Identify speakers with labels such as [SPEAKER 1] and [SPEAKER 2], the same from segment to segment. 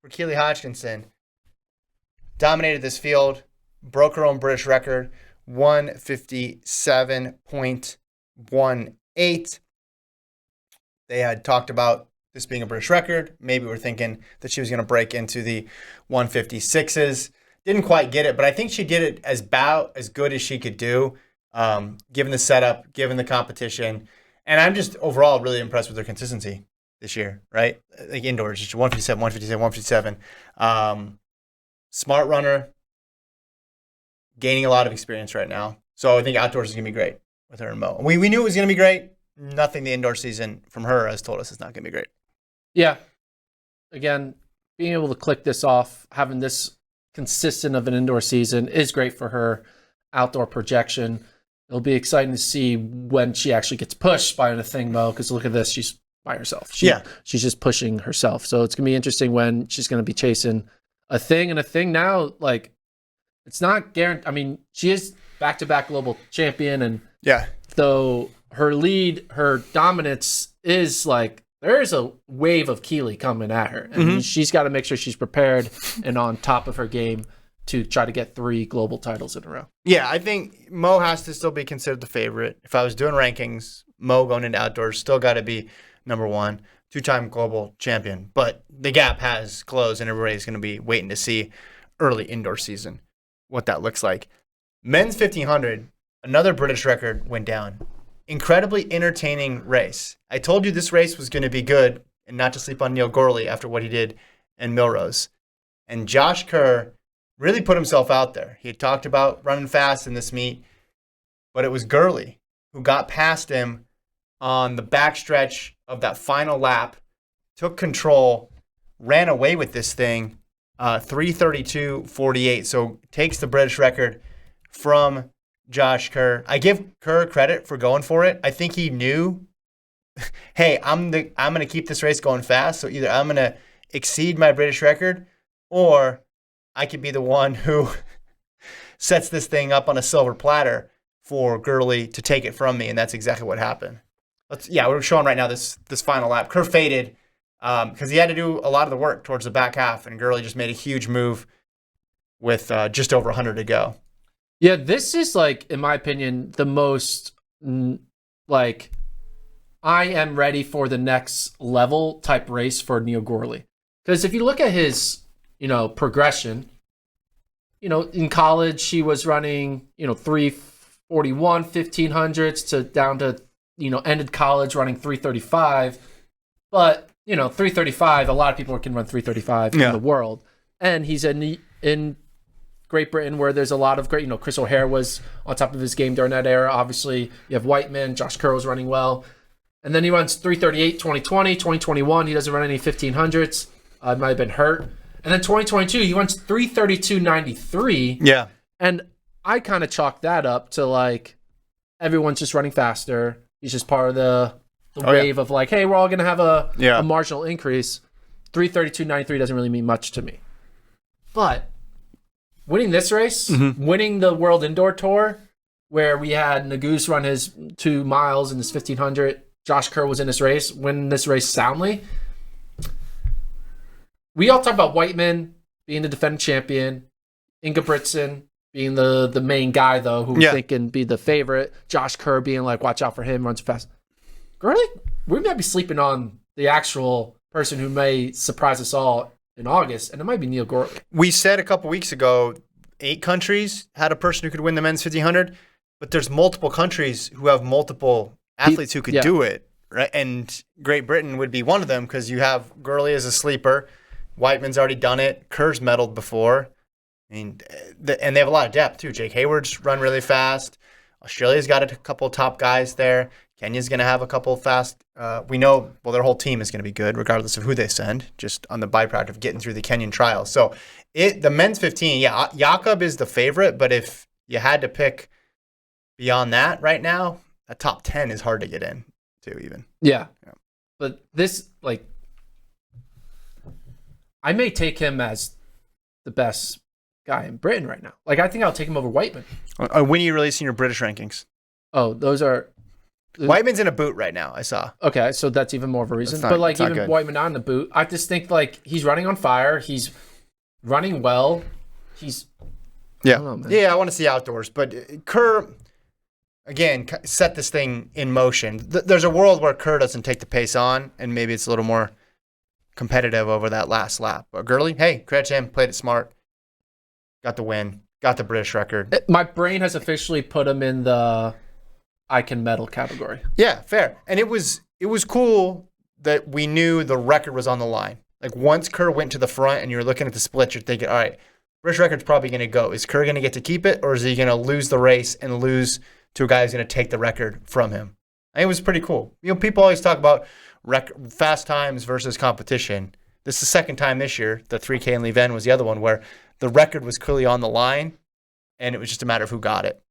[SPEAKER 1] for Keely Hodgkinson. Dominated this field, broke her own British record, 157.18. They had talked about this being a British record. Maybe we're thinking that she was going to break into the 156s. Didn't quite get it, but I think she did it about as good as she could do, given the setup, given the competition. And I'm just overall really impressed with her consistency this year, right? Like indoors, just 157, 157, 157. Smart runner, gaining a lot of experience right now. So I think outdoors is going to be great with her and Mo. We knew it was going to be great. Nothing the indoor season from her has told us it's not going to be great.
[SPEAKER 2] Yeah. Again, being able to click this off, having this consistent of an indoor season is great for her outdoor projection. It'll be exciting to see when she actually gets pushed by anything, Mo, because look at this. She's by herself. She's just pushing herself. So it's going to be interesting when she's going to be chasing a thing. And a thing now, like, it's not guaranteed. I mean, she is back-to-back global champion. And though her lead, her dominance is like, there's a wave of Keely coming at her. And she's got to make sure she's prepared and on top of her game to try to get 3 global titles in a row.
[SPEAKER 1] Yeah, I think Mo has to still be considered the favorite. If I was doing rankings, Mo going into outdoors still got to be number 1, 2-time global champion. But the gap has closed, and everybody's going to be waiting to see early indoor season what that looks like. Men's 1500, another British record went down. Incredibly entertaining race. I told you this race was going to be good and not to sleep on Neil Gorley after what he did in Millrose. And Josh Kerr really put himself out there. He had talked about running fast in this meet, but it was Gurley who got past him on the backstretch of that final lap, took control, ran away with this thing, 3:32.48. So takes the British record from Josh Kerr. I give Kerr credit for going for it. I think he knew, hey, I'm going to keep this race going fast. So either I'm going to exceed my British record, or I could be the one who sets this thing up on a silver platter for Gurley to take it from me, and that's exactly what happened. We're showing right now this final lap. Kerr faded because he had to do a lot of the work towards the back half, and Gurley just made a huge move with just over 100 to go.
[SPEAKER 2] Yeah, this is, like, in my opinion, the most, like, I am ready for the next level type race for Neil Gorley. Because if you look at his, progression, in college, he was running, 341, 1500s to down to, ended college running 335. But, 335, a lot of people can run 335 in the world. And he's in Great Britain, where there's a lot of great, Chris O'Hare was on top of his game during that era. Obviously, you have Whiteman, Josh Kerr was running well. And then he runs 338 2020, 2021. He doesn't run any 1500s. Might have been hurt. And then 2022, he runs 332.93.
[SPEAKER 1] Yeah.
[SPEAKER 2] And I kind of chalk that up to, like, everyone's just running faster. He's just part of the wave of, like, hey, we're all going to have a marginal increase. 332.93 doesn't really mean much to me. But winning this race, winning the World Indoor Tour, where we had Nagus run his 2 miles in his 1500, Josh Kerr was in this race, win this race soundly. We all talk about Whiteman being the defending champion, Ingebrigtsen being the main guy, though, who we think can be the favorite, Josh Kerr being like, watch out for him, runs fast. Gurley, we might be sleeping on the actual person who may surprise us all in August, and it might be Neil Gorley.
[SPEAKER 1] We said a couple weeks ago, 8 countries had a person who could win the men's 1500, but there's multiple countries who have multiple athletes who could do it, right? And Great Britain would be one of them because you have Gurley as a sleeper. Whiteman's already done it. Kerr's medaled before. I mean, and they have a lot of depth, too. Jake Hayward's run really fast. Australia's got a couple top guys there. Kenya's going to have a couple fast. We know, their whole team is going to be good, regardless of who they send, just on the byproduct of getting through the Kenyan trials. So the men's 15, Jakob is the favorite, but if you had to pick beyond that right now, a top 10 is hard to get in, too, even.
[SPEAKER 2] Yeah. But this, like, I may take him as the best guy in Britain right now. Like, I think I'll take him over Whiteman.
[SPEAKER 1] When are you releasing your British rankings?
[SPEAKER 2] Oh, those are
[SPEAKER 1] Whiteman's in a boot right now, I saw.
[SPEAKER 2] Okay, so that's even more of a reason.
[SPEAKER 1] Not-
[SPEAKER 2] but like
[SPEAKER 1] it's not
[SPEAKER 2] even
[SPEAKER 1] good.
[SPEAKER 2] Whiteman not in the boot, I just think like he's running on fire. He's running well. He's
[SPEAKER 1] Yeah.
[SPEAKER 2] I don't know, man.
[SPEAKER 1] Yeah, I want to see outdoors. But Kerr, again, set this thing in motion. There's a world where Kerr doesn't take the pace on, and maybe it's a little more competitive over that last lap. But Gurley, hey, credit to him, played it smart. Got the win. Got the British record.
[SPEAKER 2] My brain has officially put him in the I can medal category.
[SPEAKER 1] Yeah, fair. And it was cool that we knew the record was on the line. Like once Kerr went to the front and you're looking at the splits, you're thinking, all right, British record's probably going to go. Is Kerr going to get to keep it, or is he going to lose the race and lose to a guy who's going to take the record from him? I think it was pretty cool. You know, people always talk about fast times versus competition. This is the second time this year. The 3K in Leven was the other one where the record was clearly on the line, and it was just a matter of who got it.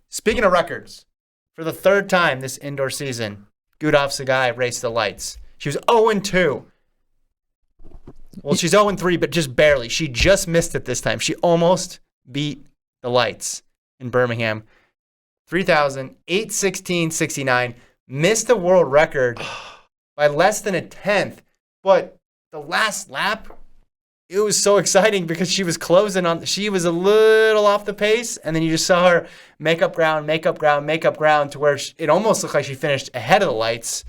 [SPEAKER 1] Speaking of records, for the third time this indoor season, Gudov Tsegay raced the lights. She was 0-2. Well, she's 0-3, but just barely. She just missed it this time. She almost beat the lights in Birmingham. 3,816.69. Missed the world record by less than a tenth. But the last lap, it was so exciting because she was closing on. She was a little off the pace, and then you just saw her make up ground to where it almost looked like she finished ahead of the lights.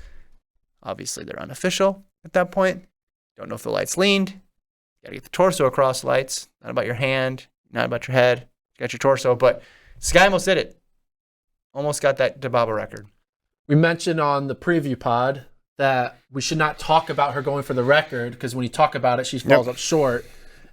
[SPEAKER 1] Obviously, they're unofficial at that point. Don't know if the lights leaned. You got to get the torso across the lights. Not about your hand, not about your head. You got your torso, but Tsegay almost did it. Almost got that Dababa record.
[SPEAKER 2] We mentioned on the preview pod that we should not talk about her going for the record because when you talk about it, she falls up short.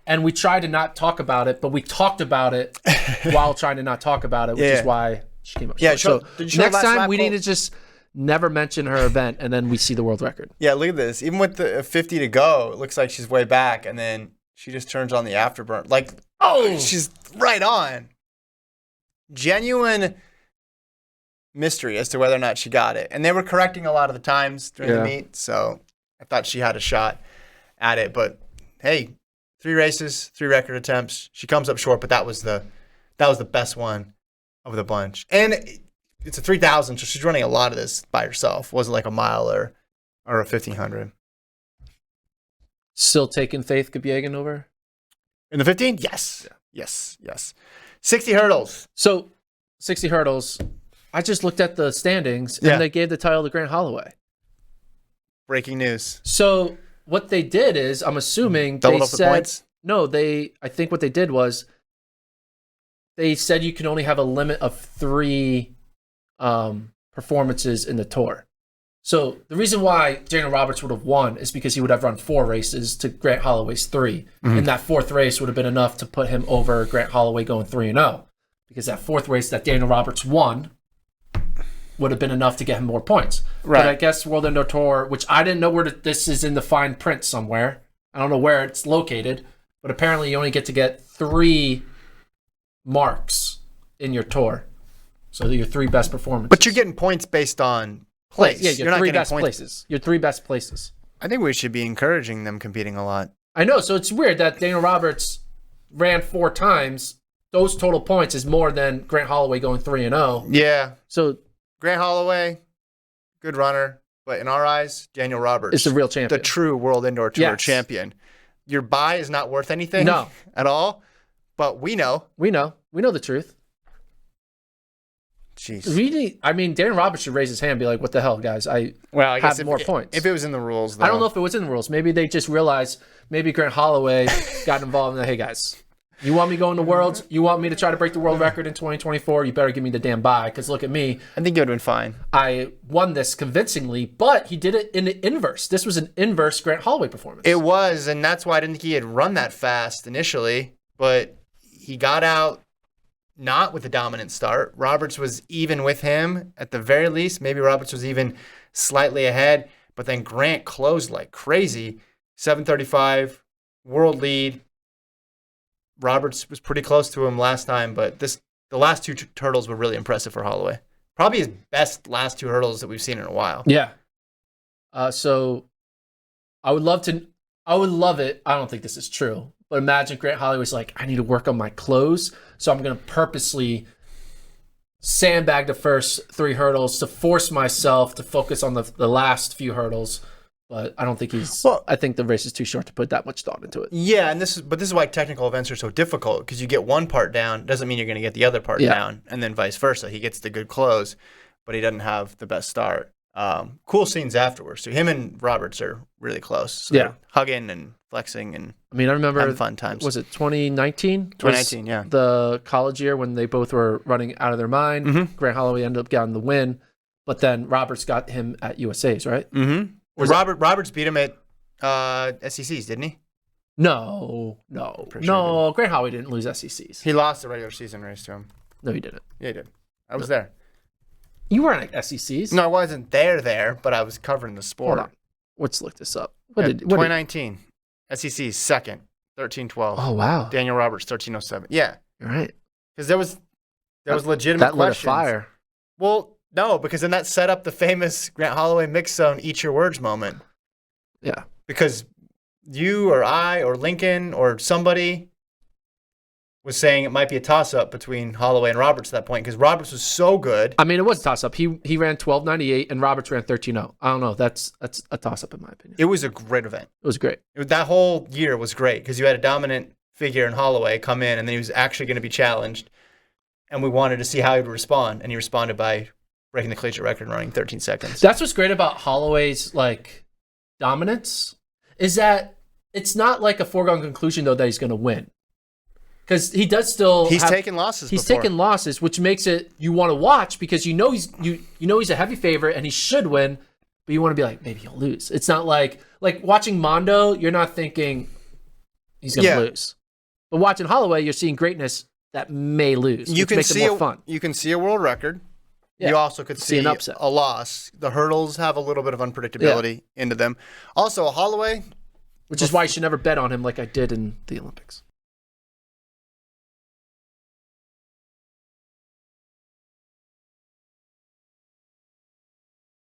[SPEAKER 2] And we tried to not talk about it, but we talked about it while trying to not talk about it, which is why she came up short. So next time we need to just never mention her event, and then we see the world record.
[SPEAKER 1] Yeah, look at this. Even with the 50 to go, it looks like she's way back, and then she just turns on the afterburn. Like, she's right on. Genuine mystery as to whether or not she got it. And they were correcting a lot of the times during the meet, so I thought she had a shot at it. But, hey, 3 races, 3 record attempts. She comes up short, but that was the best one of the bunch. And it's a 3,000, so she's running a lot of this by herself. Wasn't like a mile or a 1,500.
[SPEAKER 2] Still taking Faith Kipyegon over?
[SPEAKER 1] In the 15? Yes. Yeah. Yes. 60 hurdles.
[SPEAKER 2] So 60 hurdles. I just looked at the standings, and they gave the title to Grant Holloway.
[SPEAKER 1] Breaking news.
[SPEAKER 2] So what they did is, I'm assuming
[SPEAKER 1] doubled up the points?
[SPEAKER 2] No, I think what they did was they said you can only have a limit of 3 performances in the tour. So the reason why Daniel Roberts would have won is because he would have run 4 races to Grant Holloway's 3. Mm-hmm. And that 4th race would have been enough to put him over Grant Holloway going 3-0. Because that 4th race that Daniel Roberts won would have been enough to get him more points. Right. But I guess World Indoor Tour, which I didn't know where this is in the fine print somewhere. I don't know where it's located, but apparently you only get to get 3 marks in your tour. So your 3 best performances.
[SPEAKER 1] But you're getting points based on place.
[SPEAKER 2] Yeah, your 3 best places. Your 3 best places.
[SPEAKER 1] I think we should be encouraging them competing a lot.
[SPEAKER 2] I know. So it's weird that Daniel Roberts ran 4 times. Those total points is more than Grant Holloway going 3-0.
[SPEAKER 1] Yeah.
[SPEAKER 2] So
[SPEAKER 1] Grant Holloway, good runner, but in our eyes, Daniel Roberts
[SPEAKER 2] is the real champion,
[SPEAKER 1] the true World Indoor Tour champion. Your buy is not worth anything at all, but we know
[SPEAKER 2] the truth.
[SPEAKER 1] Jeez.
[SPEAKER 2] Daniel Roberts should raise his hand and be like, what the hell, guys? I
[SPEAKER 1] guess
[SPEAKER 2] have more points.
[SPEAKER 1] If it was in the rules, though.
[SPEAKER 2] I don't know if it was in the rules. Maybe they just realized, maybe Grant Holloway got involved in hey, guys, you want me going to Worlds? You want me to try to break the world record in 2024? You better give me the damn bye, because look at me.
[SPEAKER 1] I think it would have been fine.
[SPEAKER 2] I won this convincingly, but he did it in the inverse. This was an inverse Grant Holloway performance.
[SPEAKER 1] It was, and that's why I didn't think he had run that fast initially, but he got out not with a dominant start. Roberts was even with him at the very least. Maybe Roberts was even slightly ahead, but then Grant closed like crazy. 7:35, world lead. Roberts was pretty close to him last time, but the last 2 hurdles were really impressive for Holloway. Probably his best last 2 hurdles that we've seen in a while.
[SPEAKER 2] Yeah. So I would love it. I don't think this is true, but imagine Grant Holloway's like, I need to work on my close, so I'm going to purposely sandbag the first 3 hurdles to force myself to focus on the last few hurdles. But I don't think I think the race is too short to put that much thought into it.
[SPEAKER 1] Yeah, this is why technical events are so difficult, because you get one part down doesn't mean you're going to get the other part down, and then vice versa. He gets the good close, but he doesn't have the best start. Cool scenes afterwards. So him and Roberts are really close. So they're hugging and flexing, and
[SPEAKER 2] I mean, I remember
[SPEAKER 1] having fun times.
[SPEAKER 2] Was it 2019?
[SPEAKER 1] 2019, yeah.
[SPEAKER 2] The college year when they both were running out of their mind.
[SPEAKER 1] Mm-hmm.
[SPEAKER 2] Grant Holloway ended up getting the win, but then Roberts got him at USA's, right?
[SPEAKER 1] Mm-hmm. Roberts beat him at SECs, didn't he?
[SPEAKER 2] No.
[SPEAKER 1] Sure
[SPEAKER 2] Grant Holloway didn't lose SECs.
[SPEAKER 1] He lost the regular season race to him.
[SPEAKER 2] No, he didn't.
[SPEAKER 1] Yeah, he did. I was there.
[SPEAKER 2] You weren't at SECs.
[SPEAKER 1] No, I wasn't there, but I was covering the sport.
[SPEAKER 2] Hold on. Let's look this up.
[SPEAKER 1] 2019, SEC's second, 13-12.
[SPEAKER 2] Oh, wow.
[SPEAKER 1] Daniel Roberts, 13-07. Yeah.
[SPEAKER 2] You're right.
[SPEAKER 1] Because there was legitimate
[SPEAKER 2] that lit a
[SPEAKER 1] questions.
[SPEAKER 2] fire.
[SPEAKER 1] Well, no, because then that set up the famous Grant Holloway mix zone eat your words moment.
[SPEAKER 2] Yeah.
[SPEAKER 1] Because you or I or Lincoln or somebody was saying it might be a toss-up between Holloway and Roberts at that point, because Roberts was so good.
[SPEAKER 2] I mean, it was a toss-up. He ran 12.98 and Roberts ran 13.0. I don't know. That's a toss-up in my opinion.
[SPEAKER 1] It was a great event.
[SPEAKER 2] It was great.
[SPEAKER 1] That whole year was great because you had a dominant figure in Holloway come in, and then he was actually going to be challenged, and we wanted to see how he would respond, and he responded by breaking the collegiate record and running 13 seconds.
[SPEAKER 2] That's what's great about Holloway's dominance, is that it's not like a foregone conclusion though that he's going to win, because he does still.
[SPEAKER 1] He's taken losses.
[SPEAKER 2] Taken losses, which makes it you want to watch because you know he's a heavy favorite and he should win, but you want to be like, maybe he'll lose. It's not like watching Mondo. You're not thinking he's going to lose, but watching Holloway, you're seeing greatness that may lose.
[SPEAKER 1] You can
[SPEAKER 2] makes
[SPEAKER 1] see
[SPEAKER 2] it more fun.
[SPEAKER 1] You can see a world record.
[SPEAKER 2] Yeah.
[SPEAKER 1] You also could see
[SPEAKER 2] an upset.
[SPEAKER 1] A loss. The hurdles have a little bit of unpredictability into them. Also, Holloway,
[SPEAKER 2] which is why you should never bet on him like I did in the Olympics.